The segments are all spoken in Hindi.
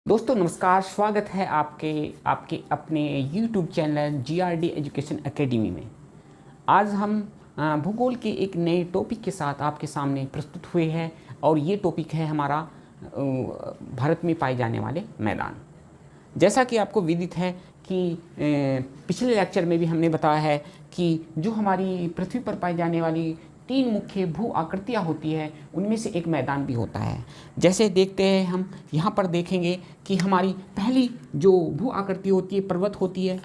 दोस्तों नमस्कार, स्वागत है आपके आपके अपने YouTube channel GRD education academy में। आज हम भूगोल के एक नए टॉपिक के साथ आपके सामने प्रस्तुत हुए हैं और ये टॉपिक है हमारा भारत में पाए जाने वाले मैदान। जैसा कि आपको विदित है कि पिछले लेक्चर में भी हमने बताया है कि जो हमारी पृथ्वी पर पाई जाने वाली 3 मुख्य भू आकृतियाँ होती है उनमें से एक मैदान भी होता है। जैसे देखते हैं हम यहाँ पर देखेंगे कि हमारी पहली जो भू आकृति होती है पर्वत होती है,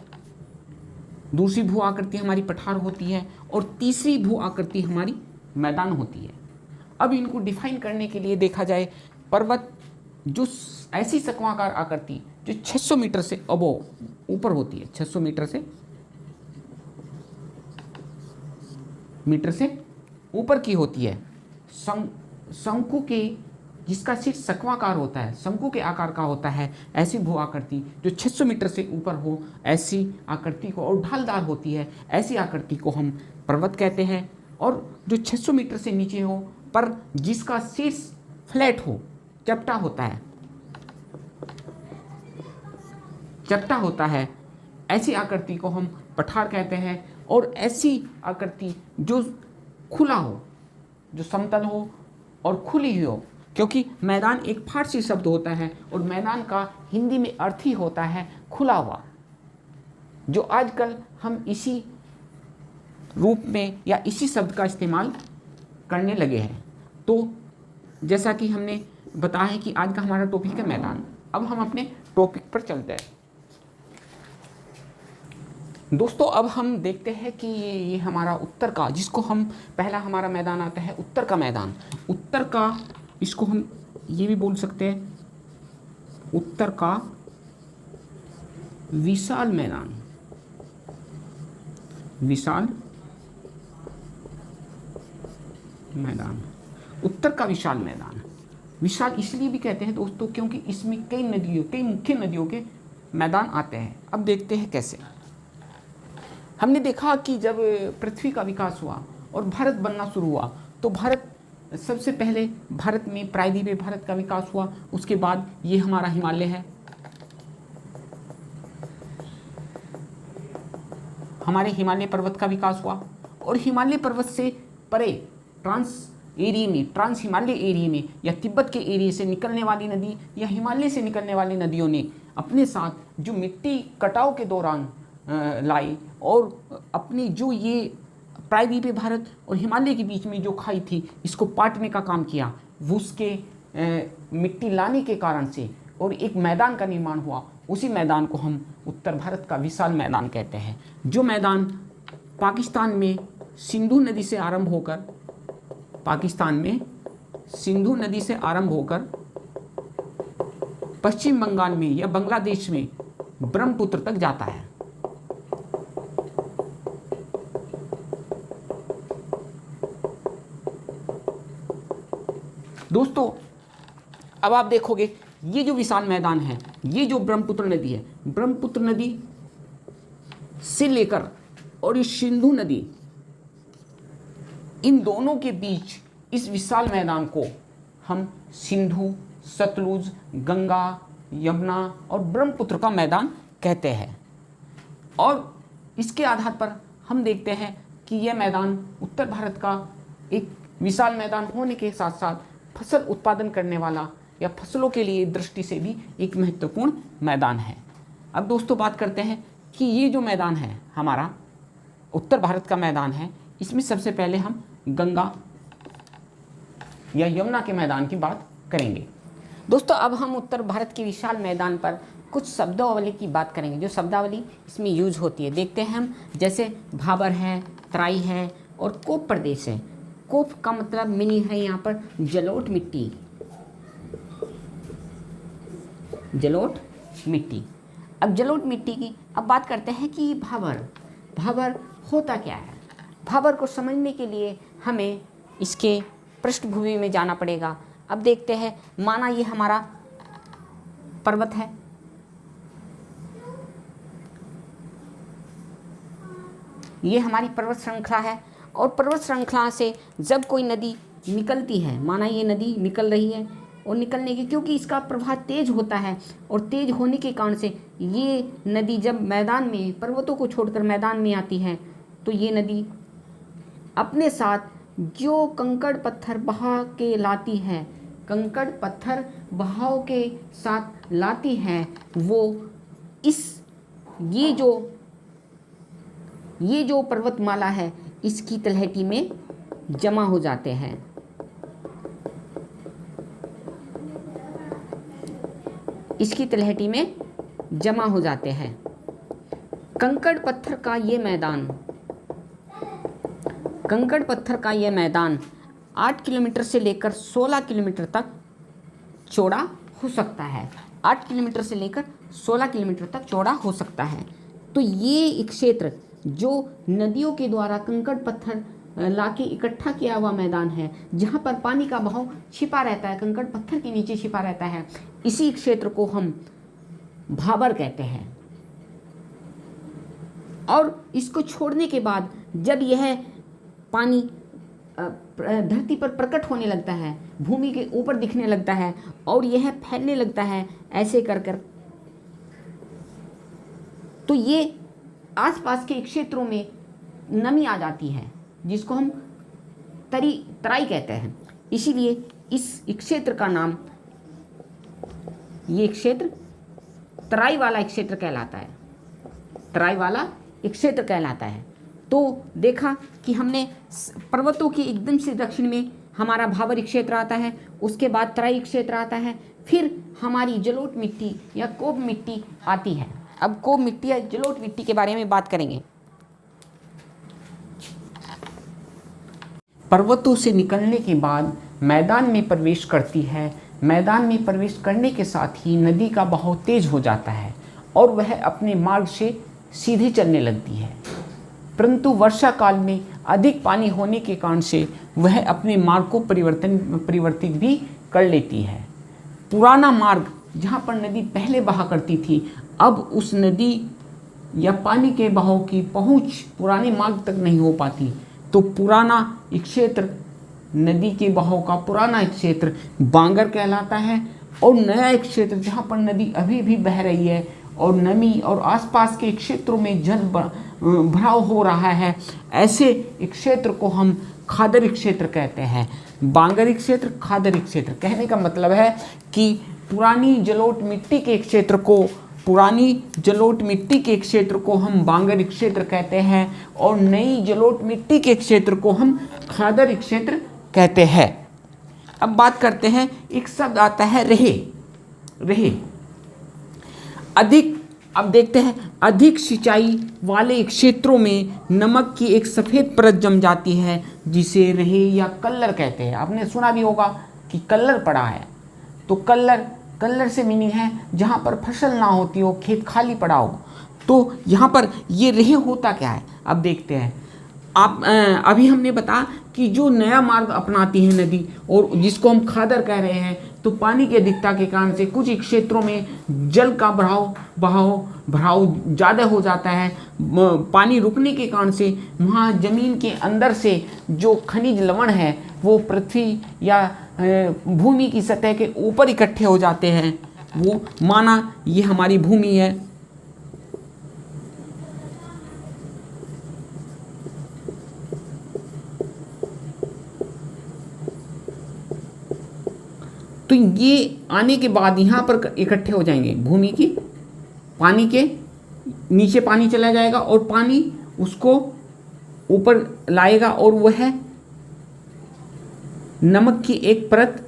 दूसरी भू आकृति हमारी पठार होती है और तीसरी भू आकृति हमारी मैदान होती है। अब इनको डिफाइन करने के लिए देखा जाए, पर्वत जो ऐसी सकवाकार आकृति जो 600 मीटर से अबोव ऊपर होती है, 600 मीटर से ऊपर की होती है, शंकु के जिसका सिर सकवाकार होता है, शंकु के आकार का होता है, ऐसी भू आकृति जो 600 मीटर से ऊपर हो, ऐसी आकृति को, और ढालदार होती है, ऐसी आकृति को हम पर्वत कहते हैं। और जो 600 मीटर से नीचे हो पर जिसका शीर्ष फ्लैट हो, चपटा होता है, ऐसी आकृति को हम पठार कहते हैं। और ऐसी आकृति जो खुला हो, जो समतल हो और खुली हुई हो, क्योंकि मैदान एक फारसी शब्द होता है और मैदान का हिंदी में अर्थ ही होता है खुला हुआ, जो आजकल हम इसी रूप में या इसी शब्द का इस्तेमाल करने लगे हैं। तो जैसा कि हमने बताया है कि आज का हमारा टॉपिक है मैदान। अब हम अपने टॉपिक पर चलते हैं। दोस्तों अब हम देखते हैं कि ये हमारा उत्तर का, जिसको हम पहला हमारा मैदान आता है उत्तर का मैदान। उत्तर का, इसको हम ये भी बोल सकते हैं उत्तर का विशाल मैदान। उत्तर का विशाल मैदान। विशाल इसलिए भी कहते हैं दोस्तों क्योंकि इसमें कई मुख्य नदियों के मैदान आते हैं। अब देखते हैं कैसे। हमने देखा कि जब पृथ्वी का विकास हुआ और भारत बनना शुरू हुआ तो सबसे पहले भारत में प्रायद्वीपीय भारत का विकास हुआ। उसके बाद ये हमारा हिमालय है, हमारे हिमालय पर्वत का विकास हुआ। और हिमालय पर्वत से परे ट्रांस हिमालय एरिया में या तिब्बत के एरिया से निकलने वाली नदी या हिमालय से निकलने वाली नदियों ने अपने साथ जो मिट्टी कटाव के दौरान लाई और अपनी जो ये प्रायद्वीपीय भारत और हिमालय के बीच में जो खाई थी, इसको पाटने का काम किया। वो उसके मिट्टी लाने के कारण से और एक मैदान का निर्माण हुआ। उसी मैदान को हम उत्तर भारत का विशाल मैदान कहते हैं, जो मैदान पाकिस्तान में सिंधु नदी से आरंभ होकर पश्चिम बंगाल में या बांग्लादेश में ब्रह्मपुत्र तक जाता है। दोस्तों अब आप देखोगे ये जो विशाल मैदान है, ये जो ब्रह्मपुत्र नदी है, ब्रह्मपुत्र नदी से लेकर और ये सिंधु नदी, इन दोनों के बीच इस विशाल मैदान को हम सिंधु, सतलुज, गंगा, यमुना और ब्रह्मपुत्र का मैदान कहते हैं। और इसके आधार पर हम देखते हैं कि यह मैदान उत्तर भारत का एक विशाल मैदान होने के साथ साथ फसल उत्पादन करने वाला या फसलों के लिए दृष्टि से भी एक महत्वपूर्ण मैदान है। अब दोस्तों बात करते हैं कि ये जो मैदान है हमारा उत्तर भारत का मैदान है, इसमें सबसे पहले हम गंगा या यमुना के मैदान की बात करेंगे। दोस्तों अब हम उत्तर भारत के विशाल मैदान पर कुछ शब्दावली की बात करेंगे, जो शब्दावली इसमें यूज होती है। देखते हैं हम, जैसे भाबर है, तराई है और कोप प्रदेश है। कोप का मतलब मिनी है यहाँ पर जलोढ़ मिट्टी। अब जलोढ़ मिट्टी की अब बात करते हैं कि भाबर होता क्या है। भाबर को समझने के लिए हमें इसके पृष्ठभूमि में जाना पड़ेगा। अब देखते हैं, माना ये हमारा पर्वत है, ये हमारी पर्वत श्रृंखला है और पर्वत श्रृंखला से जब कोई नदी निकलती है, माना ये नदी निकल रही है और निकलने की, क्योंकि इसका प्रवाह तेज होता है और तेज होने के कारण से ये नदी जब मैदान में, पर्वतों को छोड़कर मैदान में आती है, तो ये नदी अपने साथ जो कंकड़ पत्थर बहा के लाती है, कंकड़ पत्थर बहाव के साथ लाती है, वो ये जो पर्वतमाला है इसकी तलहटी में जमा हो जाते हैं। इसकी तलहटी में जमा हो जाते हैं। कंकड़ पत्थर का ये मैदान 8 किलोमीटर से लेकर 16 किलोमीटर तक चौड़ा हो सकता है। 8 किलोमीटर से लेकर 16 किलोमीटर तक चौड़ा हो सकता है। तो ये एक क्षेत्र जो नदियों के द्वारा कंकड़ पत्थर लाके इकट्ठा किया हुआ मैदान है, जहाँ पर पानी का बहाव छिपा रहता है, कंकड़ पत्थर के नीचे छिपा रहता है, इसी क्षेत्र को हम भाबर कहते हैं। और इसको छोड़ने के बाद जब यह पानी धरती पर प्रकट होने लगता है, भूमि के ऊपर दिखने लगता है और यह फैलने लगता है ऐसे कर कर, तो ये आसपास के क्षेत्रों में नमी आ जाती है, जिसको हम तराई कहते हैं। इसीलिए इस क्षेत्र का नाम, ये क्षेत्र तराई वाला क्षेत्र कहलाता है। तराई वाला क्षेत्र कहलाता है। तो देखा कि हमने पर्वतों के एकदम से दक्षिण में हमारा भाबर क्षेत्र आता है, उसके बाद तराई क्षेत्र आता है, फिर हमारी जलोढ़ मिट्टी या कोब मिट्टी आती है। अब कोब मिट्टी या जलोढ़ मिट्टी के बारे में बात करेंगे। पर्वतों से निकलने के बाद मैदान में प्रवेश करती है। मैदान में प्रवेश करने के साथ ही नदी का बहाव तेज हो जाता है और वह अपने मार्ग से सीधे चलने लगती है, परंतु वर्षा काल में अधिक पानी होने के कारण से वह अपने मार्ग को परिवर्तित भी कर लेती है। पुराना मार्ग जहाँ पर नदी पहले बहा करती थी, अब उस नदी या पानी के बहाव की पहुँच पुराने मार्ग तक नहीं हो पाती, तो पुराना क्षेत्र, नदी के बहाव का पुराना क्षेत्र बांगर कहलाता है। और नया क्षेत्र जहाँ पर नदी अभी भी बह रही है और नमी और आसपास के क्षेत्रों में जल भराव हो रहा है, ऐसे क्षेत्र को हम खादर क्षेत्र कहते हैं। बांगर क्षेत्र, खादर क्षेत्र कहने का मतलब है कि पुरानी जलोढ़ मिट्टी के क्षेत्र को हम बांगर क्षेत्र कहते हैं और नई जलोढ़ मिट्टी के क्षेत्र को हम खादर क्षेत्र कहते हैं। अब बात करते हैं, एक शब्द आता है रेहे। अब देखते हैं, अधिक सिंचाई वाले क्षेत्रों में नमक की एक सफ़ेद परत जम जाती है, जिसे रेहे या कल्लर कहते हैं। आपने सुना भी होगा कि कल्लर पड़ा है, तो कल्लर से मीनिंग है जहाँ पर फसल ना होती हो, खेत खाली पड़ा हो। तो यहाँ पर ये रेहे होता क्या है, अब देखते हैं। अभी हमने बताया कि जो नया मार्ग अपनाती है नदी और जिसको हम खादर कह रहे हैं, तो पानी की अधिकता के कारण से कुछ क्षेत्रों में जल का भराव ज़्यादा हो जाता है। पानी रुकने के कारण से वहाँ ज़मीन के अंदर से जो खनिज लवण है वो पृथ्वी या भूमि की सतह के ऊपर इकट्ठे हो जाते हैं। वो माना ये हमारी भूमि है, तो ये आने के बाद यहाँ पर इकट्ठे हो जाएंगे भूमि की, पानी के नीचे पानी चला जाएगा और पानी उसको ऊपर लाएगा और वह नमक की एक परत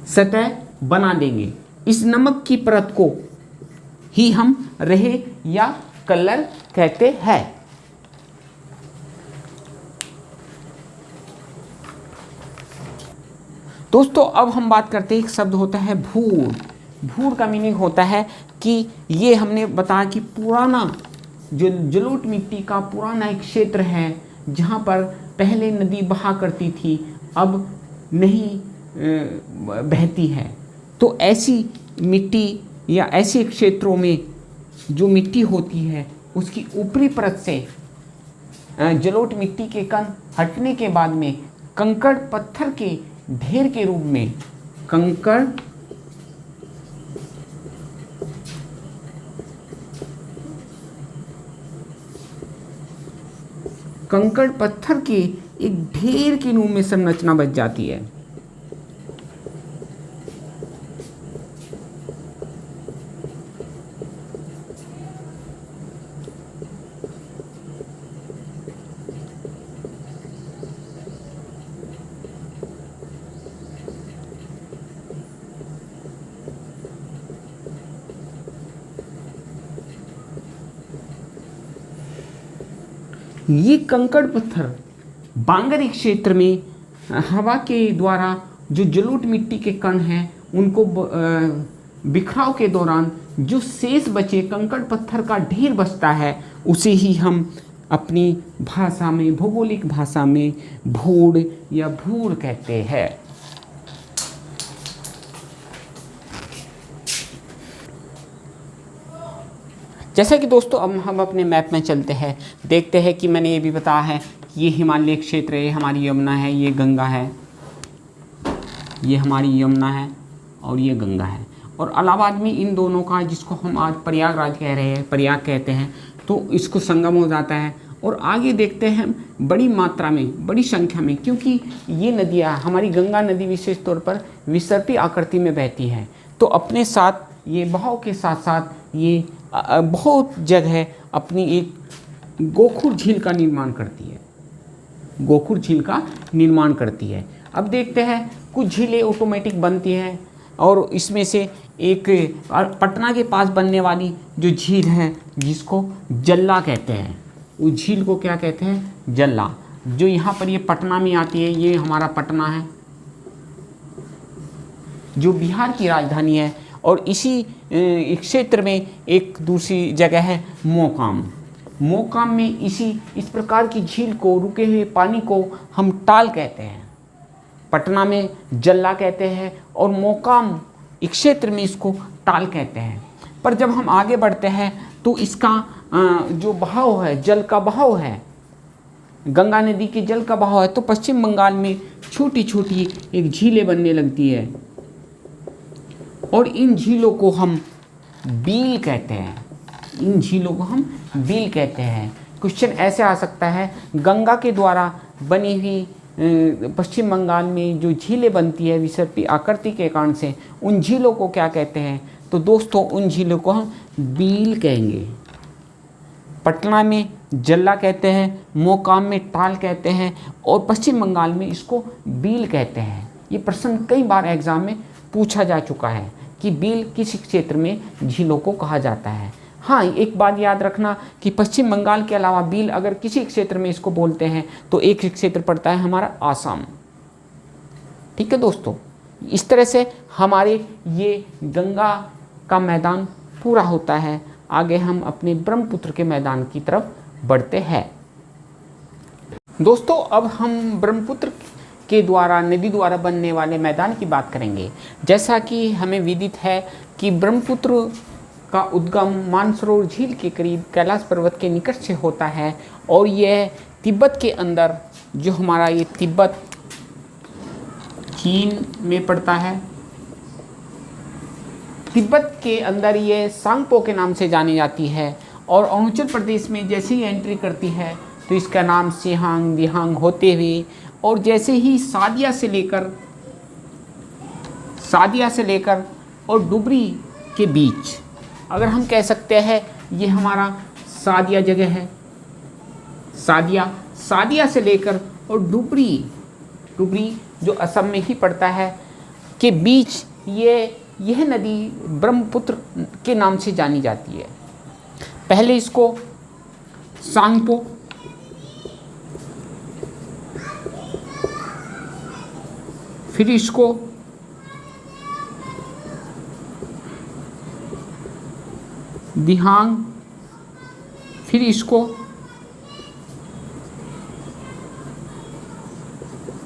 सतह बना देंगे। इस नमक की परत को ही हम रेहे या कल्लर कहते हैं। दोस्तों अब हम बात करते हैं, एक शब्द होता है भूर। भूर का मीनिंग होता है कि ये हमने बताया कि पुराना जो जलोढ़ मिट्टी का पुराना एक क्षेत्र है जहाँ पर पहले नदी बहा करती थी, अब नहीं बहती है। तो ऐसी मिट्टी या ऐसे क्षेत्रों में जो मिट्टी होती है उसकी ऊपरी परत से जलोढ़ मिट्टी के कण हटने के बाद में कंकड़ पत्थर के ढेर के रूप में कंकड़ कंकड़ पत्थर के एक ढेर के रूप में संरचना बच जाती है। ये कंकड़ पत्थर बांगरी क्षेत्र में हवा के द्वारा जो जलोढ़ मिट्टी के कण हैं उनको बिखराव के दौरान जो शेष बचे कंकड़ पत्थर का ढेर बचता है उसे ही हम अपनी भाषा में, भौगोलिक भाषा में भूड़ या भूड़ कहते हैं। जैसा कि दोस्तों अब हम अपने मैप में चलते हैं, देखते हैं कि मैंने ये भी बताया है कि ये हिमालय क्षेत्र है, हमारी यमुना है, ये गंगा है, ये हमारी यमुना है और ये गंगा है। और इलाहाबाद में इन दोनों का, जिसको हम आज प्रयागराज कह रहे हैं, प्रयाग कहते हैं, तो इसको संगम हो जाता है। और आगे देखते हैं हम बड़ी मात्रा में, बड़ी संख्या में, क्योंकि ये नदियाँ, हमारी गंगा नदी विशेष तौर पर विसर्पी आकृति में बहती है, तो अपने साथ ये बहाव के साथ साथ ये बहुत जगह अपनी एक गोखुर झील का निर्माण करती है, गोखुर झील का निर्माण करती है। अब देखते हैं कुछ झीलें ऑटोमेटिक बनती हैं और इसमें से एक पटना के पास बनने वाली जो झील है जिसको जल्ला कहते हैं, उस झील को क्या कहते हैं? जल्ला। जो यहाँ पर ये पटना में आती है, ये हमारा पटना है जो बिहार की राजधानी है। और इसी क्षेत्र में एक दूसरी जगह है मोकाम। मोकाम में इस प्रकार की झील को, रुके हुए पानी को हम टाल कहते हैं। पटना में जल्ला कहते हैं और मोकाम एक क्षेत्र में इसको टाल कहते हैं। पर जब हम आगे बढ़ते हैं तो इसका जो बहाव है, जल का बहाव है, गंगा नदी के जल का बहाव है, तो पश्चिम बंगाल में छोटी छोटी एक झीलें बनने लगती है और इन झीलों को हम बील कहते हैं। इन झीलों को हम बील कहते हैं। क्वेश्चन ऐसे आ सकता है, गंगा के द्वारा बनी हुई पश्चिम बंगाल में जो झीलें बनती है विसर्पी आकृति के कारण से, उन झीलों को क्या कहते हैं? तो दोस्तों उन झीलों को हम बील कहेंगे। पटना में जल्ला कहते हैं, मोकाम में टाल कहते हैं और पश्चिम बंगाल में इसको बील कहते हैं। ये प्रश्न कई बार एग्जाम में पूछा जा चुका है कि बील किस क्षेत्र में झीलों को कहा जाता है। हाँ, एक बात याद रखना कि पश्चिम बंगाल के अलावा बील अगर किसी क्षेत्र में इसको बोलते हैं तो एक क्षेत्र पड़ता है हमारा आसाम। ठीक है दोस्तों, इस तरह से हमारे ये गंगा का मैदान पूरा होता है। आगे हम अपने ब्रह्मपुत्र के मैदान की तरफ बढ़ते हैं। दोस्तों अब हम ब्रह्मपुत्र के द्वारा, नदी द्वारा बनने वाले मैदान की बात करेंगे। जैसा कि हमें विदित है कि ब्रह्मपुत्र का उद्गम मानसरोवर झील के करीब कैलाश पर्वत के निकट से होता है और यह तिब्बत के अंदर, जो हमारा ये तिब्बत चीन में पड़ता है, तिब्बत के अंदर ये सांगपो के नाम से जानी जाती है। और अरुणाचल प्रदेश में जैसे ही एंट्री करती है तो इसका नाम सिहांग दिहांग होते हुए, और जैसे ही सादिया से लेकर और डुबरी के बीच, अगर हम कह सकते हैं ये हमारा सादिया जगह है, सादिया से लेकर और डुबरी जो असम में ही पड़ता है के बीच यह नदी ब्रह्मपुत्र के नाम से जानी जाती है। पहले इसको सांगपो, फिर इसको दिहांग, फिर इसको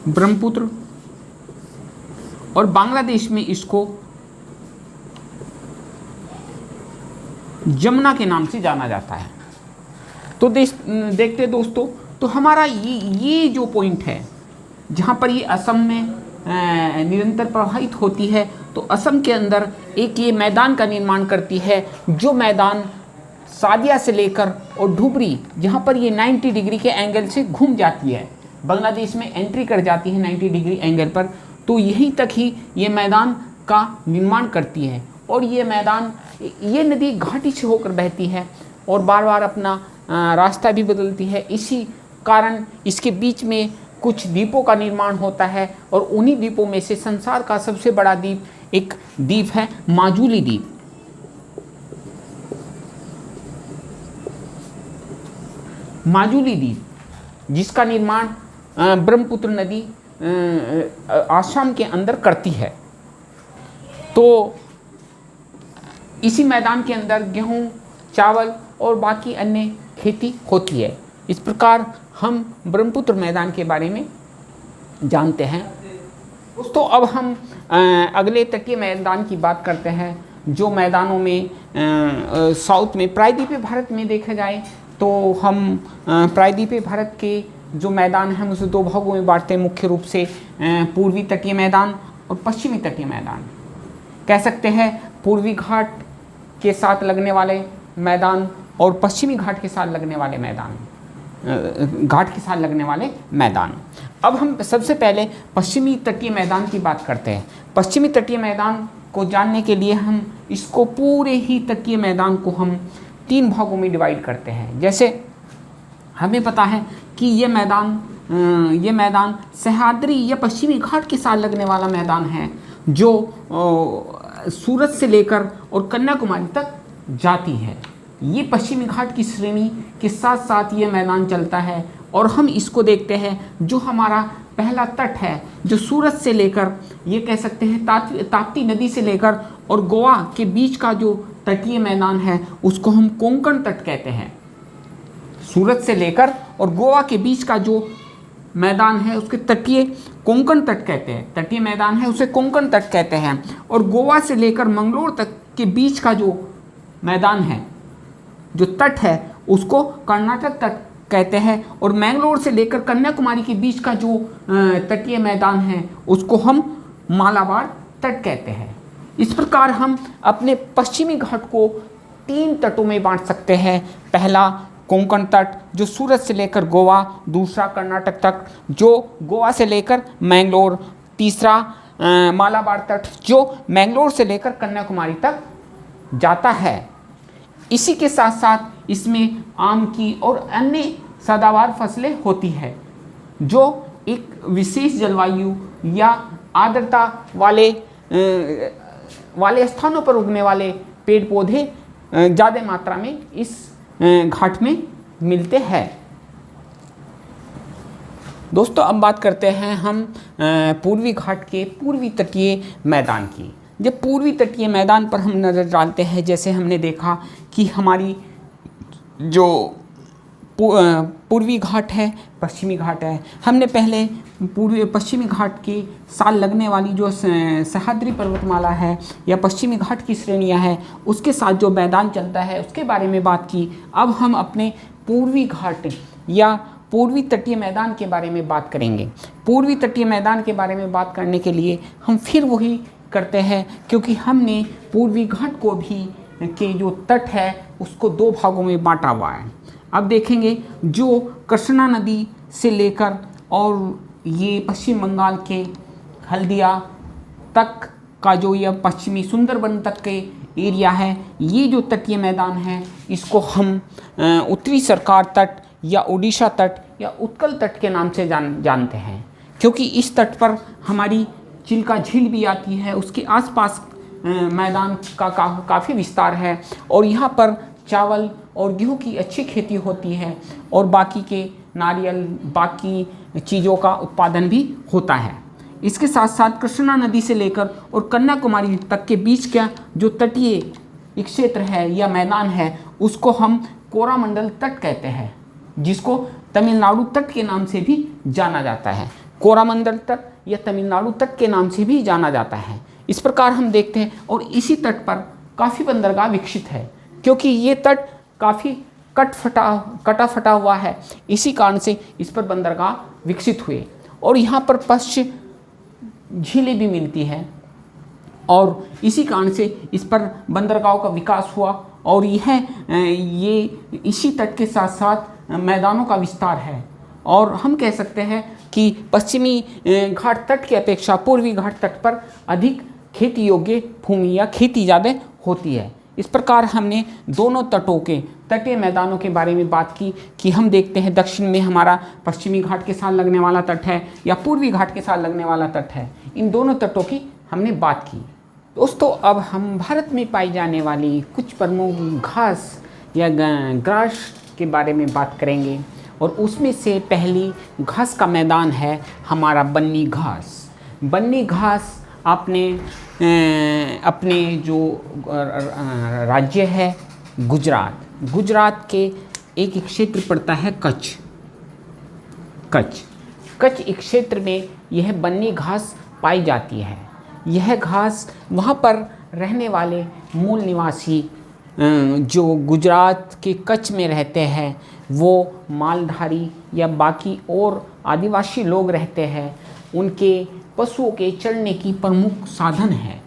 ब्रह्मपुत्र और बांग्लादेश में इसको जमुना के नाम से जाना जाता है। तो देखते दोस्तों, तो हमारा ये जो पॉइंट है जहाँ पर ये असम में निरंतर प्रवाहित होती है तो असम के अंदर एक ये मैदान का निर्माण करती है, जो मैदान सादिया से लेकर और धुबरी, जहाँ पर ये 90 डिग्री के एंगल से घूम जाती है, बांग्लादेश में एंट्री कर जाती है 90 डिग्री एंगल पर, तो यहीं तक ही ये मैदान का निर्माण करती है। और ये मैदान, ये नदी घाटी से होकर बहती है और बार बार अपना रास्ता भी बदलती है। इसी कारण इसके बीच में कुछ द्वीपों का निर्माण होता है और उन्हीं द्वीपों में से संसार का सबसे बड़ा द्वीप एक द्वीप है माजुली द्वीप। माजुली द्वीप, जिसका निर्माण ब्रह्मपुत्र नदी आसाम के अंदर करती है। तो इसी मैदान के अंदर गेहूं, चावल और बाकी अन्य खेती होती है। इस प्रकार हम ब्रह्मपुत्र मैदान के बारे में जानते हैं। दोस्तों, अब हम अगले तटीय मैदान की बात करते हैं, जो मैदानों में साउथ में प्रायद्वीपीय भारत में देखा जाए तो हम प्रायद्वीपीय भारत के जो मैदान हैं उसे दो भागों में बांटते हैं, मुख्य रूप से पूर्वी तटीय मैदान और पश्चिमी तटीय मैदान। कह सकते हैं पूर्वी घाट के साथ लगने वाले मैदान और पश्चिमी घाट के साथ लगने वाले मैदान, घाट के साथ लगने वाले मैदान। अब हम सबसे पहले पश्चिमी तटीय मैदान की बात करते हैं। पश्चिमी तटीय मैदान को जानने के लिए हम इसको पूरे ही तटीय मैदान को हम 3 भागों में डिवाइड करते हैं। जैसे हमें पता है कि ये मैदान सह्याद्री या पश्चिमी घाट के साथ लगने वाला मैदान है, जो सूरत से लेकर और कन्याकुमारी तक जाती है। ये पश्चिमी घाट की श्रेणी के साथ साथ ये मैदान चलता है। और हम इसको देखते हैं, जो हमारा पहला तट है, जो सूरत से लेकर, ये कह सकते हैं ताप्ती नदी से लेकर और गोवा के बीच का जो तटीय मैदान है, उसको हम कोंकण तट कहते हैं। सूरत से लेकर और गोवा के बीच का जो मैदान है उसके तटीय कोंकण तट कहते हैं। तटीय मैदान है उसे कोंकण तट कहते हैं। और गोवा से लेकर मंगलोर तक के बीच का जो मैदान है, जो तट है, उसको कर्नाटक तट कहते हैं। और मैंगलोर से लेकर कन्याकुमारी के बीच का जो तटीय मैदान है, उसको हम मालाबार तट कहते हैं। इस प्रकार हम अपने पश्चिमी घाट को 3 तटों में बांट सकते हैं। पहला कोंकण तट, जो सूरत से लेकर गोवा, दूसरा कर्नाटक तट, जो गोवा से लेकर मैंगलोर, तीसरा मालाबार तट, जो मैंगलोर से लेकर कन्याकुमारी तक जाता है। इसी के साथ साथ इसमें आम की और अन्य सदाबहार फसलें होती है, जो एक विशेष जलवायु या आर्द्रता वाले स्थानों पर उगने वाले पेड़ पौधे ज़्यादा मात्रा में इस घाट में मिलते हैं। दोस्तों, अब बात करते हैं हम पूर्वी घाट के पूर्वी तटीय मैदान की। जब पूर्वी तटीय मैदान पर हम नज़र डालते हैं, जैसे हमने देखा कि हमारी जो पूर्वी घाट है, पश्चिमी घाट है, हमने पहले पश्चिमी घाट के साथ लगने वाली जो सह्याद्री पर्वतमाला है या पश्चिमी घाट की श्रेणियां हैं, उसके साथ जो मैदान चलता है उसके बारे में बात की। अब हम अपने पूर्वी घाट या पूर्वी तटीय मैदान के बारे में बात करेंगे। पूर्वी तटीय मैदान के बारे में बात करने के लिए हम फिर वही करते हैं, क्योंकि हमने पूर्वी घाट को भी के जो तट है उसको 2 भागों में बांटा हुआ है। अब देखेंगे, जो कृष्णा नदी से लेकर और ये पश्चिम बंगाल के हल्दिया तक का जो यह पश्चिमी सुंदरबन तक के एरिया है, ये जो तटीय मैदान है, इसको हम उत्तरी सरकार तट या उड़ीसा तट या उत्कल तट के नाम से जानते हैं, क्योंकि इस तट पर हमारी चिल्का झील भी आती है। उसके आसपास मैदान का काफ़ी विस्तार है और यहाँ पर चावल और गेहूं की अच्छी खेती होती है और बाकी के नारियल, बाकी चीज़ों का उत्पादन भी होता है। इसके साथ साथ कृष्णा नदी से लेकर और कन्याकुमारी तक के बीच का जो तटीय क्षेत्र है या मैदान है, उसको हम कोरामंडल तट कहते हैं, जिसको तमिलनाडु तट के नाम से भी जाना जाता है। कोरामंडल तट या तमिलनाडु तट के नाम से भी जाना जाता है। इस प्रकार हम देखते हैं, और इसी तट पर काफ़ी बंदरगाह विकसित है, क्योंकि ये तट काफ़ी कटा फटा हुआ है। इसी कारण से इस पर बंदरगाह विकसित हुए और यहाँ पर झीलें भी मिलती है और इसी कारण से इस पर बंदरगाहों का विकास हुआ और ये इसी तट के साथ साथ मैदानों का विस्तार है। और हम कह सकते हैं कि पश्चिमी घाट तट की अपेक्षा पूर्वी घाट तट पर अधिक खेती योग्य भूमि या खेती ज़्यादा होती है। इस प्रकार हमने दोनों तटों के तटीय मैदानों के बारे में बात की कि हम देखते हैं दक्षिण में हमारा पश्चिमी घाट के साथ लगने वाला तट है या पूर्वी घाट के साथ लगने वाला तट है। इन दोनों तटों की हमने बात की। दोस्तों, अब हम भारत में पाई जाने वाली कुछ प्रमुख घास या ग्रास के बारे में बात करेंगे और उसमें से पहली घास का मैदान है हमारा बन्नी घास। बन्नी घास अपने जो राज्य है गुजरात के एक क्षेत्र पड़ता है कच्छ एक क्षेत्र में यह बन्नी घास पाई जाती है। यह घास वहाँ पर रहने वाले मूल निवासी जो गुजरात के कच्छ में रहते हैं वो मालधारी या बाकी और आदिवासी लोग रहते हैं, उनके पशुओं के चरने की प्रमुख साधन है।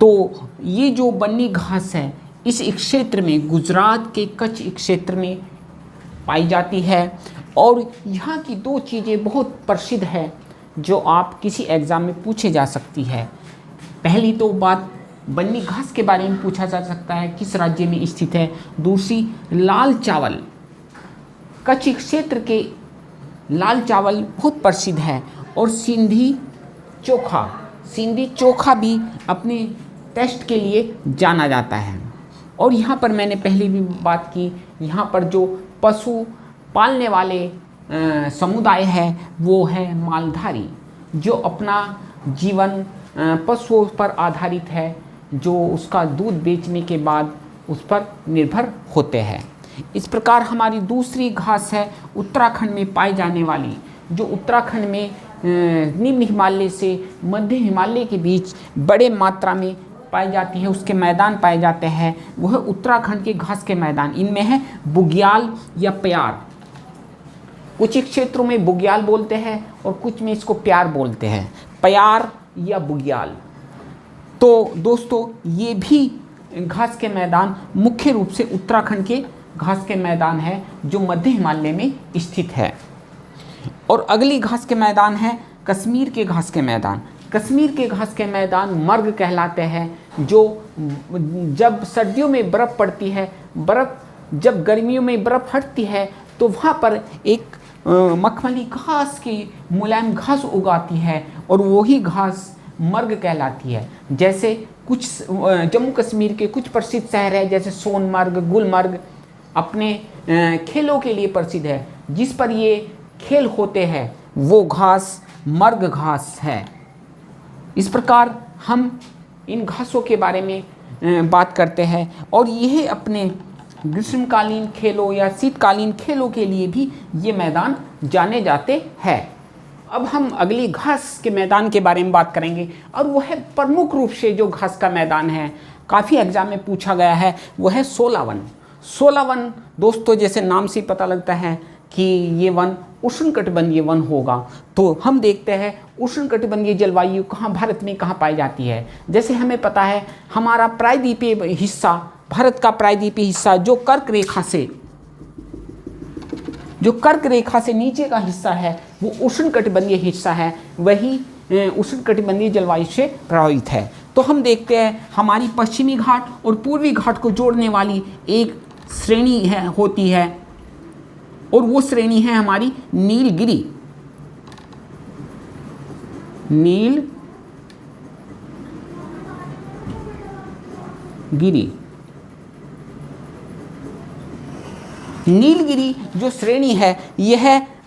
तो ये जो बन्नी घास है इस क्षेत्र में गुजरात के कच्छ क्षेत्र में पाई जाती है और यहाँ की दो चीज़ें बहुत प्रसिद्ध है जो आप किसी एग्ज़ाम में पूछे जा सकती है। पहली तो बात बन्नी घास के बारे में पूछा जा सकता है किस राज्य में स्थित है। दूसरी लाल चावल, कच्छ क्षेत्र के लाल चावल बहुत प्रसिद्ध है और सिंधी चोखा भी अपने टेस्ट के लिए जाना जाता है। और यहाँ पर मैंने पहले भी बात की, यहाँ पर जो पशु पालने वाले समुदाय है वो है मालधारी, जो अपना जीवन पशुओं पर आधारित है, जो उसका दूध बेचने के बाद उस पर निर्भर होते हैं। इस प्रकार हमारी दूसरी घास है उत्तराखंड में पाई जाने वाली, जो उत्तराखंड में निम्न हिमालय से मध्य हिमालय के बीच बड़े मात्रा में पाई जाती है, उसके मैदान पाए जाते हैं। वह उत्तराखंड के घास के मैदान, इनमें है बुग्याल या प्यार। कुछ क्षेत्रों में बुग्याल बोलते हैं और कुछ में इसको प्यार बोलते हैं, प्यार या बुग्याल। तो दोस्तों, ये भी घास के मैदान मुख्य रूप से उत्तराखंड के घास के मैदान है जो मध्य हिमालय में स्थित है। और अगली घास के मैदान है कश्मीर के घास के मैदान। कश्मीर के घास के मैदान मर्ग कहलाते हैं, जो जब सर्दियों में बर्फ़ पड़ती है, जब गर्मियों में बर्फ़ हटती है तो वहाँ पर एक मखमली घास की मुलायम घास उगाती है और वही घास मर्ग कहलाती है। जैसे कुछ जम्मू कश्मीर के कुछ प्रसिद्ध शहर है जैसे सोनमर्ग, गुलमर्ग अपने खेलों के लिए प्रसिद्ध है। जिस पर ये खेल होते हैं वो घास मर्ग घास है। इस प्रकार हम इन घासों के बारे में बात करते हैं और यह अपने ग्रीष्मकालीन खेलों या शीतकालीन खेलों के लिए भी ये मैदान जाने जाते हैं। अब हम अगली घास के मैदान के बारे में बात करेंगे और वो है प्रमुख रूप से जो घास का मैदान है, काफ़ी एग्जाम में पूछा गया है, वो है सोलावन। सोलावन दोस्तों, जैसे नाम से पता लगता है कि ये वन उष्णकटिबंधीय वन होगा। तो हम देखते हैं उष्णकटिबंधीय जलवायु कहाँ भारत में कहाँ पाई जाती है। जैसे हमें पता है हमारा प्रायद्वीपीय हिस्सा, भारत का प्रायद्वीपीय हिस्सा जो कर्क रेखा से नीचे का हिस्सा है वो उष्णकटिबंधीय हिस्सा है, वही उष्णकटिबंधीय जलवायु से प्रभावित है। तो हम देखते हैं हमारी पश्चिमी घाट और पूर्वी घाट को जोड़ने वाली एक श्रेणी होती है और वो श्रेणी है हमारी नीलगिरी। नीलगिरी जो श्रेणी है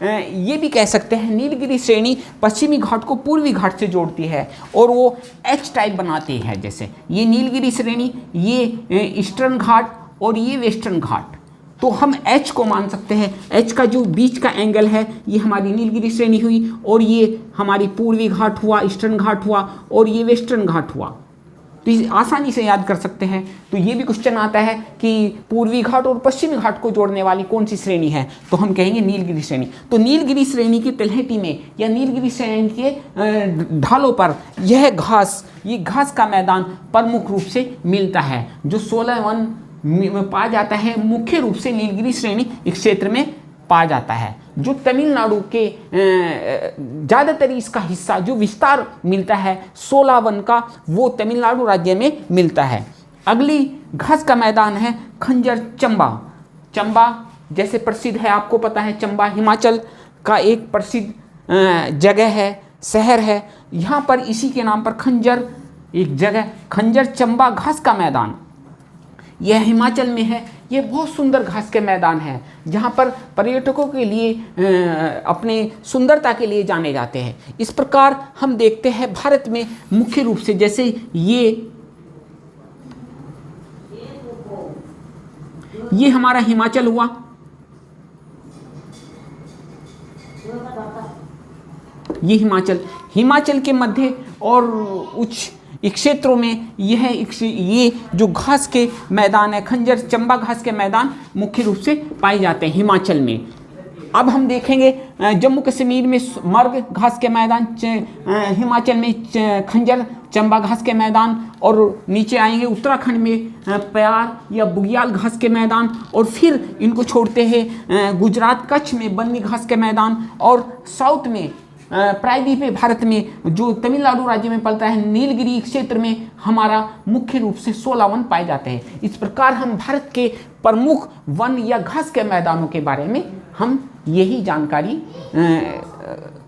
ये भी कह सकते हैं नीलगिरी श्रेणी पश्चिमी घाट को पूर्वी घाट से जोड़ती है और वो एच टाइप बनाती है। जैसे ये नीलगिरी श्रेणी, ये ईस्टर्न घाट और ये वेस्टर्न घाट, तो हम एच को मान सकते हैं। एच का जो बीच का एंगल है ये हमारी नीलगिरी श्रेणी हुई और ये हमारी पूर्वी घाट हुआ, ईस्टर्न घाट हुआ और ये वेस्टर्न घाट हुआ। तो इसे आसानी से याद कर सकते हैं। तो ये भी क्वेश्चन आता है कि पूर्वी घाट और पश्चिमी घाट को जोड़ने वाली कौन सी श्रेणी है, तो हम कहेंगे नीलगिरी श्रेणी। तो नीलगिरी श्रेणी की तलहटी में या नीलगिरी श्रेणी के ढालों पर ये घास का मैदान प्रमुख रूप से मिलता है, जो 16 वन में पाया जाता है। मुख्य रूप से नीलगिरी श्रेणी इस क्षेत्र में पाया जाता है। जो तमिलनाडु के ज़्यादातर इसका हिस्सा जो विस्तार मिलता है 16 वन का, वो तमिलनाडु राज्य में मिलता है। अगली घास का मैदान है खंजर चंबा। चंबा जैसे प्रसिद्ध है, आपको पता है चंबा हिमाचल का एक प्रसिद्ध जगह है, शहर है। यहाँ पर इसी के नाम पर खंजर एक जगह, खंजर चंबा घास का मैदान, यह हिमाचल में है। ये बहुत सुंदर घास के मैदान है जहाँ पर पर्यटकों के लिए अपने सुंदरता के लिए जाने जाते हैं। इस प्रकार हम देखते हैं भारत में मुख्य रूप से, जैसे ये हमारा हिमाचल हुआ, ये हिमाचल के मध्य और उच्च क्षेत्रों में ये जो घास के मैदान है, खंजर चंबा घास के मैदान मुख्य रूप से पाए जाते हैं हिमाचल में। अब हम देखेंगे जम्मू कश्मीर में मर्ग घास के मैदान, हिमाचल में खंजर चंबा घास के मैदान, और नीचे आएंगे उत्तराखंड में प्यार या बुग्याल घास के मैदान, और फिर इनको छोड़ते हैं गुजरात कच्छ में बन्नी घास के मैदान, और साउथ में प्रायद्वीपीय भारत में जो तमिलनाडु राज्य में पड़ता है नीलगिरी क्षेत्र में हमारा मुख्य रूप से 16 वन पाए जाते हैं। इस प्रकार हम भारत के प्रमुख वन या घास के मैदानों के बारे में हम यही जानकारी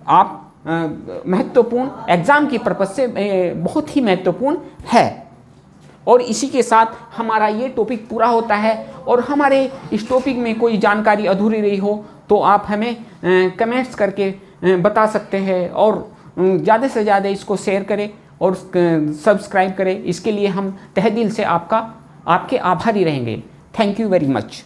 आप महत्वपूर्ण एग्जाम के पर्पज से बहुत ही महत्वपूर्ण है। और इसी के साथ हमारा ये टॉपिक पूरा होता है। और हमारे इस टॉपिक में कोई जानकारी अधूरी रही हो तो आप हमें कमेंट्स करके बता सकते हैं, और ज़्यादा से ज़्यादा इसको शेयर करें और सब्सक्राइब करें। इसके लिए हम तहे दिल से आपके आभारी रहेंगे। Thank you very much.